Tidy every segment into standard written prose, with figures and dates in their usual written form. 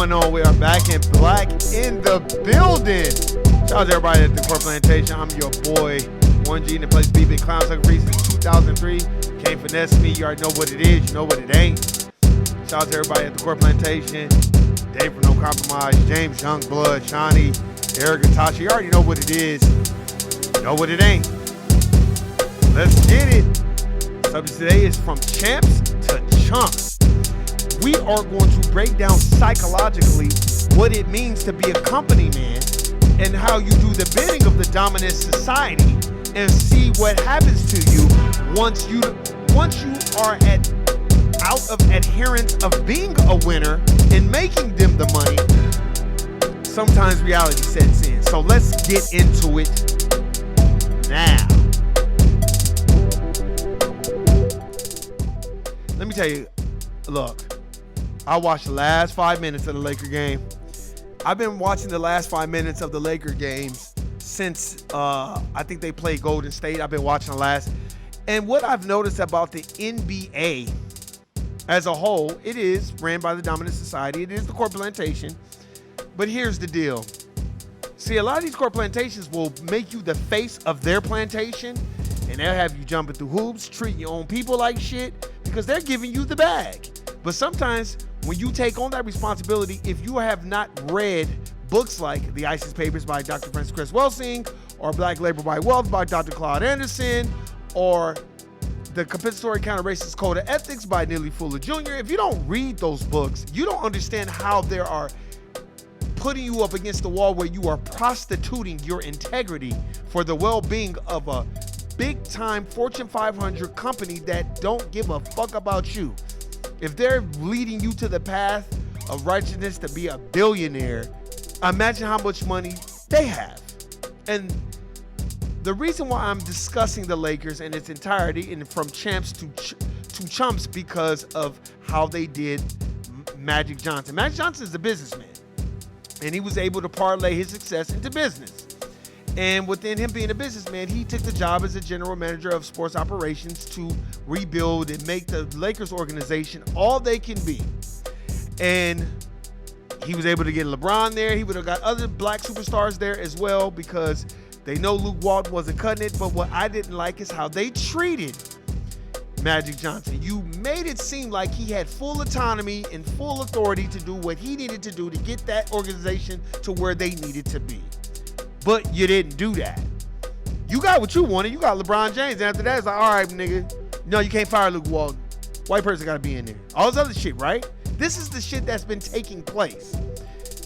going on? We are back in black in the building. Shout out to everybody at the Core Plantation. I'm your boy, 1G, in the place B Big Clown Sucker Free since 2003. Can't finesse me. You already know what it is. You know what it ain't. Shout out to everybody at the Core Plantation. Dave from No Compromise. James Youngblood. Shawnee. Eric and Tasha. You already know what it is. You know what it ain't. Let's get it. Subject today is from champs to chumps. We are going to break down psychologically what it means to be a company man and how you do the bidding of the dominant society and see what happens to you once you are out of adherence of being a winner and making them the money. Sometimes reality sets in. So let's get into it now. Let me tell you, look, I watched the last 5 minutes of the Laker game. I've been watching the last 5 minutes of the Laker games since I think they played Golden State. I've been watching the last. And what I've noticed about the NBA as a whole, it is ran by the dominant society. It is the Core Plantation. But here's the deal. See, a lot of these Core Plantations will make you the face of their plantation, and they'll have you jumping through hoops, treating your own people like shit, because they're giving you the bag. But sometimes when you take on that responsibility, if you have not read books like The ISIS Papers by Dr. Francis Cress Welsing, or Black Labor by Wealth by Dr. Claude Anderson, or The Compensatory Counter-Racist Code of Ethics by Neely Fuller Jr., if you don't read those books, you don't understand how they are putting you up against the wall where you are prostituting your integrity for the well-being of a big-time Fortune 500 company that don't give a fuck about you. If they're leading you to the path of righteousness to be a billionaire, imagine how much money they have. And the reason why I'm discussing the Lakers in its entirety and from champs to chumps because of how they did Magic Johnson. Magic Johnson is a businessman, and he was able to parlay his success into business. And within him being a businessman, he took the job as a general manager of sports operations to rebuild and make the Lakers organization all they can be. And he was able to get LeBron there. He would have got other black superstars there as well because they know Luke Walton wasn't cutting it. But what I didn't like is how they treated Magic Johnson. You made it seem like he had full autonomy and full authority to do what he needed to do to get that organization to where they needed to be. But you didn't do that. You got what you wanted. You got LeBron James. And after that, it's like, all right, nigga. No, you can't fire Luke Walton. White person got to be in there. All this other shit, right? This is the shit that's been taking place.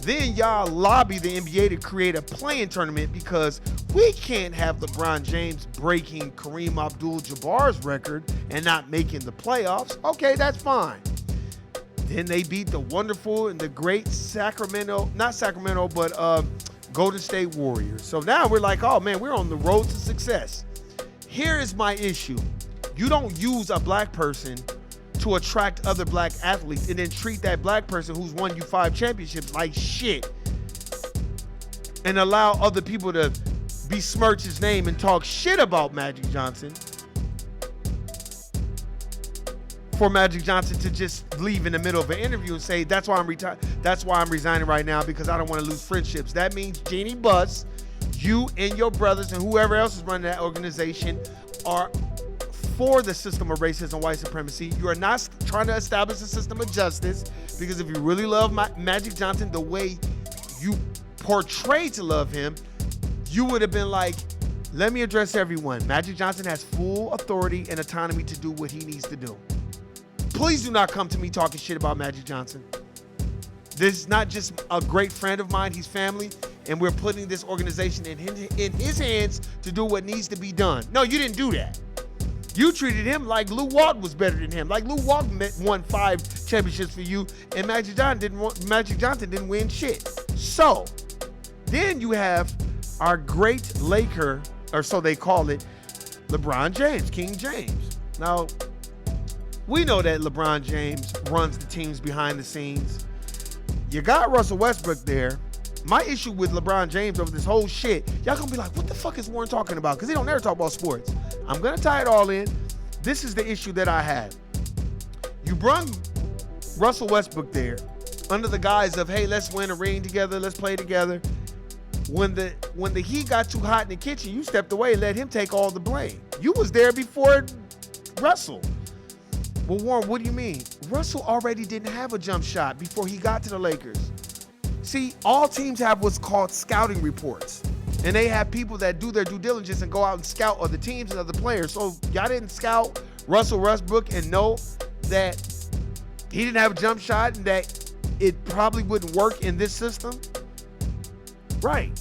Then y'all lobby the NBA to create a play-in tournament because we can't have LeBron James breaking Kareem Abdul-Jabbar's record and not making the playoffs. Okay, that's fine. Then they beat the wonderful and the great Golden State Warriors. So now we're like, oh man, we're on the road to success. Here is my issue. You don't use a black person to attract other black athletes and then treat that black person who's won you 5 championships like shit and allow other people to besmirch his name and talk shit about Magic Johnson for Magic Johnson to just leave in the middle of an interview and say, that's why I'm resigning right now because I don't want to lose friendships. That means Jeannie Buss, you and your brothers and whoever else is running that organization are for the system of racism and white supremacy. You are not trying to establish a system of justice because if you really love Magic Johnson the way you portray to love him, you would have been like, let me address everyone. Magic Johnson has full authority and autonomy to do what he needs to do. Please do not come to me talking shit about Magic Johnson. This is not just a great friend of mine, he's family, and we're putting this organization in his hands to do what needs to be done. No, you didn't do that. You treated him like Luke Walton was better than him. Like Luke Walton won 5 championships for you, and Magic Johnson didn't win shit. So, then you have our great Laker, or so they call it, LeBron James, King James. Now, we know that LeBron James runs the teams behind the scenes. You got Russell Westbrook there. My issue with LeBron James over this whole shit, y'all gonna be like, what the fuck is Warren talking about? Because he don't ever talk about sports. I'm gonna tie it all in. This is the issue that I had. You brung Russell Westbrook there under the guise of, hey, let's win a ring together, let's play together. When the heat got too hot in the kitchen, you stepped away and let him take all the blame. You was there before Russell. Well, Warren, what do you mean? Russell already didn't have a jump shot before he got to the Lakers. See, all teams have what's called scouting reports. And they have people that do their due diligence and go out and scout other teams and other players. So y'all didn't scout Russell Westbrook and know that he didn't have a jump shot and that it probably wouldn't work in this system? Right.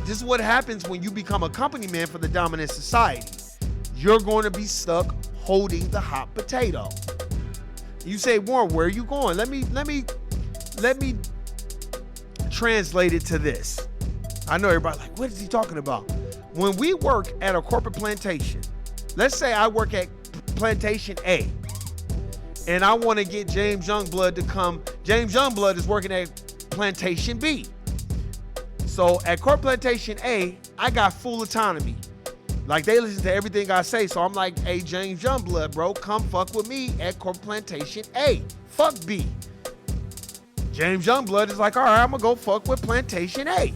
This is what happens when you become a company man for the dominant society. You're going to be stuck holding the hot potato. You say, Warren, where are you going? Let me translate it to this. I know everybody like, what is he talking about? When we work at a corporate plantation, let's say I work at Plantation A, and I want to get James Youngblood to come. James Youngblood is working at Plantation B. So at Corporate Plantation A, I got full autonomy. Like, they listen to everything I say. So I'm like, hey, James Youngblood, bro, come fuck with me at Corporate Plantation A. Fuck B. James Youngblood is like, all right, I'm going to go fuck with Plantation A.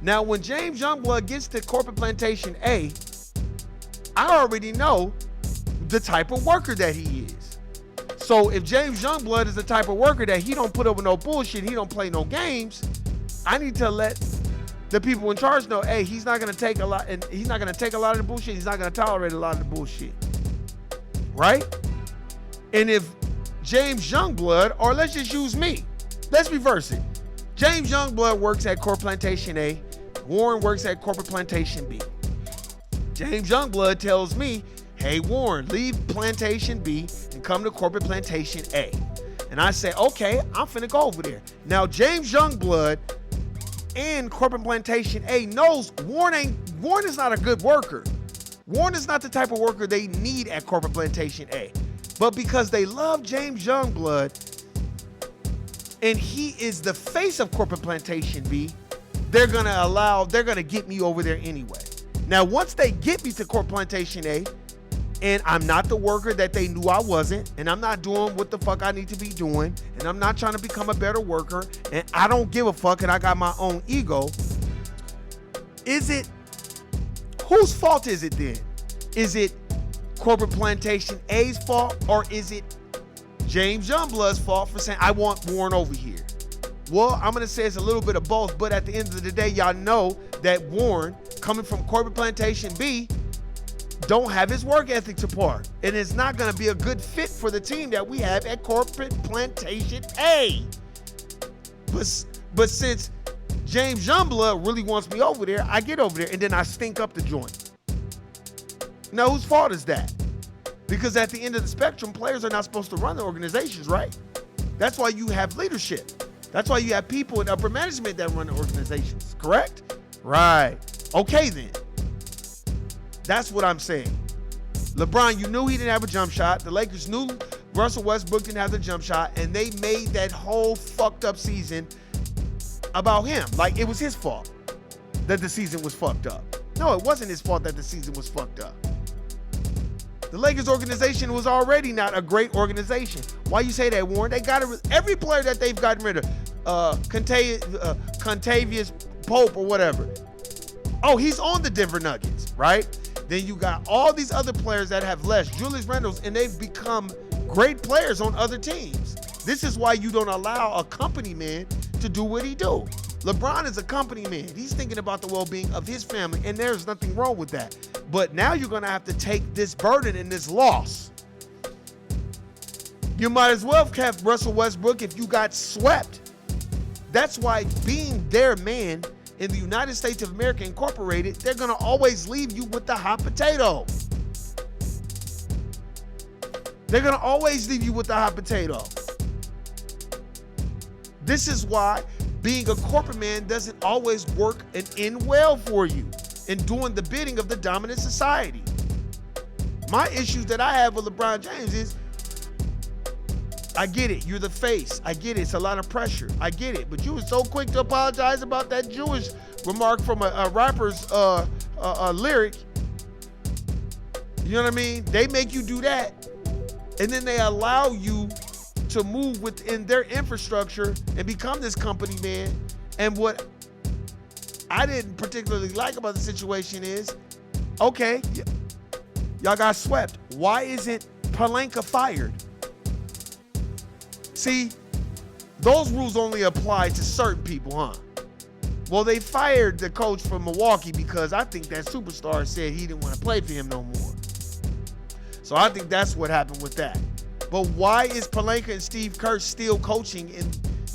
Now, when James Youngblood gets to Corporate Plantation A, I already know the type of worker that he is. So if James Youngblood is the type of worker that he don't put up with no bullshit, he don't play no games, I need to let the people in charge know, hey, he's not gonna take a lot, and he's not gonna take a lot of the bullshit. He's not gonna tolerate a lot of the bullshit, right? And if James Youngblood, or let's just use me, let's reverse it. James Youngblood works at Corporate Plantation A. Warren works at Corporate Plantation B. James Youngblood tells me, hey, Warren, leave Plantation B and come to Corporate Plantation A. And I say, okay, I'm finna go over there. Now, James Youngblood and Corporate Plantation A knows Warren is not a good worker. Warren is not the type of worker they need at Corporate Plantation A. But because they love James Youngblood and he is the face of Corporate Plantation B, they're gonna get me over there anyway. Now, once they get me to Corporate Plantation A, and I'm not the worker that they knew I wasn't, and I'm not doing what the fuck I need to be doing, and I'm not trying to become a better worker, and I don't give a fuck, and I got my own ego, whose fault is it then? Is it Corporate Plantation A's fault, or is it James Youngblood's fault for saying, I want Warren over here? Well, I'm gonna say it's a little bit of both, but at the end of the day, y'all know that Warren, coming from Corporate Plantation B, don't have his work ethic to par, and it's not going to be a good fit for the team that we have at Corporate Plantation A. But since James Youngblood really wants me over there, I get over there, and then I stink up the joint. Now, whose fault is that? Because at the end of the spectrum, players are not supposed to run the organizations, right? That's why you have leadership. That's why you have people in upper management that run the organizations, correct? Right. Okay, then. That's what I'm saying. LeBron, you knew he didn't have a jump shot. The Lakers knew Russell Westbrook didn't have the jump shot, and they made that whole fucked up season about him. Like it was his fault that the season was fucked up. No, it wasn't his fault that the season was fucked up. The Lakers organization was already not a great organization. Why you say that, Warren? They got every player that they've gotten rid of. Contavious Pope or whatever. Oh, he's on the Denver Nuggets, right? Then you got all these other players that have left, Julius Randle, and they've become great players on other teams. This is why you don't allow a company man to do what he do. LeBron is a company man. He's thinking about the well-being of his family, and there's nothing wrong with that. But now you're going to have to take this burden and this loss. You might as well have kept Russell Westbrook if you got swept. That's why being their man in the United States of America Incorporated, they're going to always leave you with the hot potato. They're going to always leave you with the hot potato. This is why being a corporate man doesn't always work and end well for you in doing the bidding of the dominant society. My issues that I have with LeBron James is, I get it, you're the face. I get it, it's a lot of pressure. I get it, but you were so quick to apologize about that Jewish remark from a rapper's lyric. You know what I mean? They make you do that, and then they allow you to move within their infrastructure and become this company man. And what I didn't particularly like about the situation is, okay, y'all got swept. Why isn't Pelinka fired? See, those rules only apply to certain people, huh? Well, they fired the coach from Milwaukee because I think that superstar said he didn't want to play for him no more. So I think that's what happened with that. But why is Pelinka and Steve Kerr still coaching in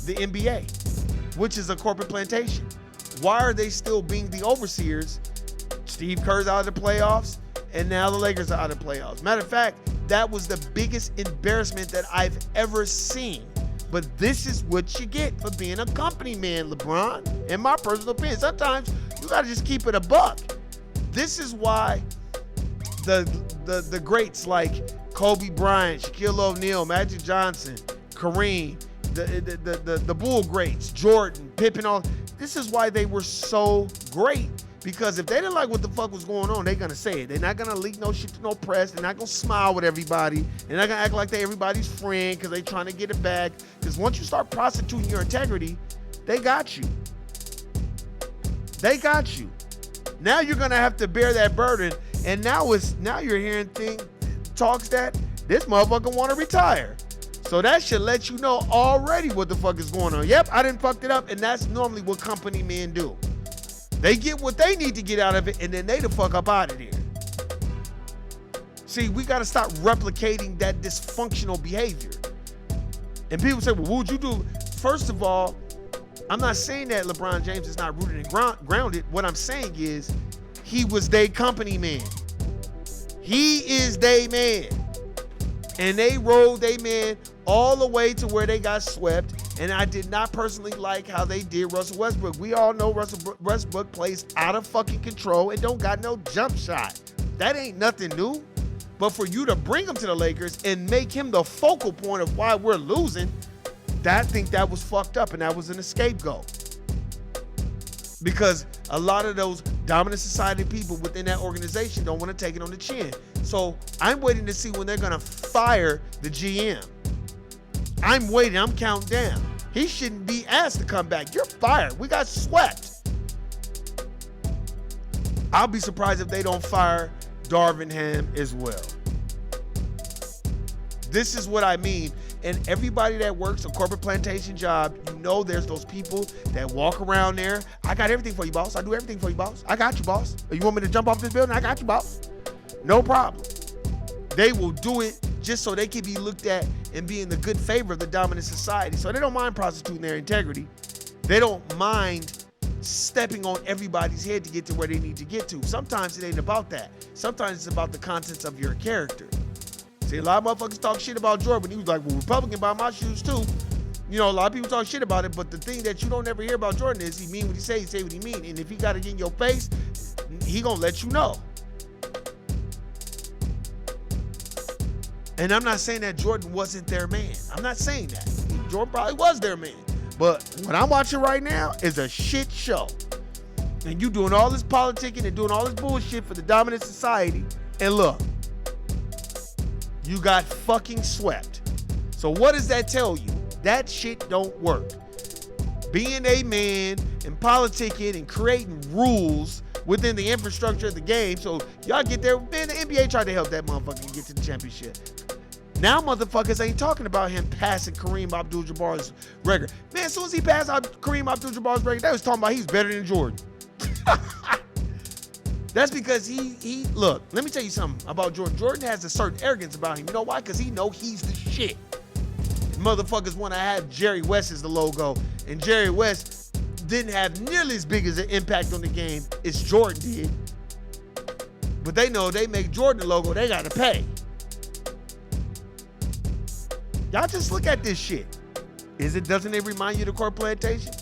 the NBA, which is a corporate plantation? Why are they still being the overseers? Steve Kerr's out of the playoffs, and now the Lakers are out of the playoffs. Matter of fact, that was the biggest embarrassment that I've ever seen. But this is what you get for being a company man, LeBron, in my personal opinion. Sometimes you gotta just keep it a buck. This is why the greats like Kobe Bryant, Shaquille O'Neal, Magic Johnson, Kareem, the Bull greats, Jordan, Pippen, all. This is why they were so great. Because if they didn't like what the fuck was going on, they're gonna say it. They're not gonna leak no shit to no press. They're not gonna smile with everybody. They're not gonna act like they're everybody's friend because they're trying to get it back. Because once you start prostituting your integrity, they got you. They got you. Now you're gonna have to bear that burden. And now you're hearing talks that this motherfucker wanna retire. So that should let you know already what the fuck is going on. Yep, I done fucked it up, and that's normally what company men do. They get what they need to get out of it, and then they the fuck up out of there. See, we got to stop replicating that dysfunctional behavior. And people say, well, what would you do? First of all, I'm not saying that LeBron James is not rooted and grounded. What I'm saying is he was they company man. He is they man. And they rode they man all the way to where they got swept. And I did not personally like how they did Russell Westbrook. We all know Russell Westbrook plays out of fucking control and don't got no jump shot. That ain't nothing new. But for you to bring him to the Lakers and make him the focal point of why we're losing, I think that was fucked up, and that was an scapegoat. Because a lot of those dominant society people within that organization don't want to take it on the chin. So I'm waiting to see when they're going to fire the GM. I'm waiting. I'm counting down. He shouldn't be asked to come back. You're fired. We got swept. I'll be surprised if they don't fire Darvin Ham as well. This is what I mean. And everybody that works a corporate plantation job, you know there's those people that walk around there. I got everything for you, boss. I do everything for you, boss. I got you, boss. You want me to jump off this building? I got you, boss. No problem. They will do it just so they can be looked at and be in the good favor of the dominant society. So they don't mind prostituting their integrity. They don't mind stepping on everybody's head to get to where they need to get to. Sometimes it ain't about that. Sometimes it's about the contents of your character. See, a lot of motherfuckers talk shit about Jordan. He was like, well, Republican buy my shoes too. You know, a lot of people talk shit about it, but the thing that you don't ever hear about Jordan is he mean what he say what he mean. And if he got to get in your face, he gonna let you know. And I'm not saying that Jordan wasn't their man. I'm not saying that. Jordan probably was their man. But what I'm watching right now is a shit show. And you doing all this politicking and doing all this bullshit for the dominant society. And look, you got fucking swept. So what does that tell you? That shit don't work. Being a man and politicking and creating rules within the infrastructure of the game. So y'all get there. Man, the NBA tried to help that motherfucker get to the championship. Now motherfuckers ain't talking about him passing Kareem Abdul-Jabbar's record. Man, as soon as he passed Kareem Abdul-Jabbar's record, they was talking about he's better than Jordan. That's because he look, let me tell you something about Jordan. Jordan has a certain arrogance about him. You know why? Because he know he's the shit. Motherfuckers want to have Jerry West as the logo. And Jerry West didn't have nearly as big as an impact on the game as Jordan did. But they know they make Jordan the logo, they got to pay. Y'all just look at this shit. Doesn't it remind you of the corporate plantation?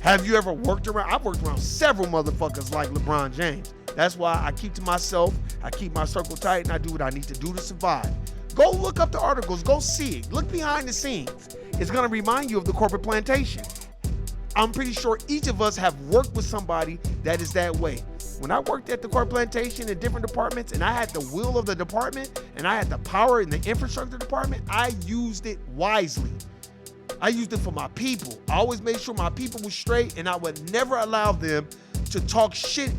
Have you ever worked around? I've worked around several motherfuckers like LeBron James. That's why I keep to myself. I keep my circle tight, and I do what I need to do to survive. Go look up the articles. Go see it. Look behind the scenes. It's going to remind you of the corporate plantation. I'm pretty sure each of us have worked with somebody that is that way. When I worked at the corn plantation in different departments and I had the will of the department and I had the power in the infrastructure department, I used it wisely. I used it for my people. I always made sure my people were straight, and I would never allow them to talk shit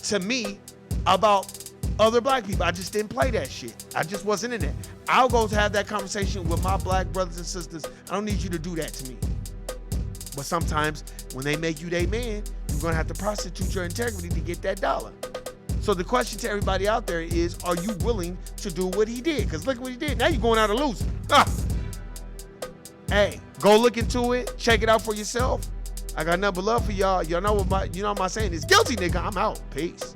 to me about other black people. I just didn't play that shit. I just wasn't in it. I'll go have that conversation with my black brothers and sisters. I don't need you to do that to me. But sometimes when they make you their man, you're gonna have to prostitute your integrity to get that dollar. So the question to everybody out there is, are you willing to do what he did? Because look what he did. Now you're going out a loser. Hey, go look into it. Check it out for yourself. I got nothing but love for y'all. Y'all know what my saying is. Guilty, nigga. I'm out. Peace.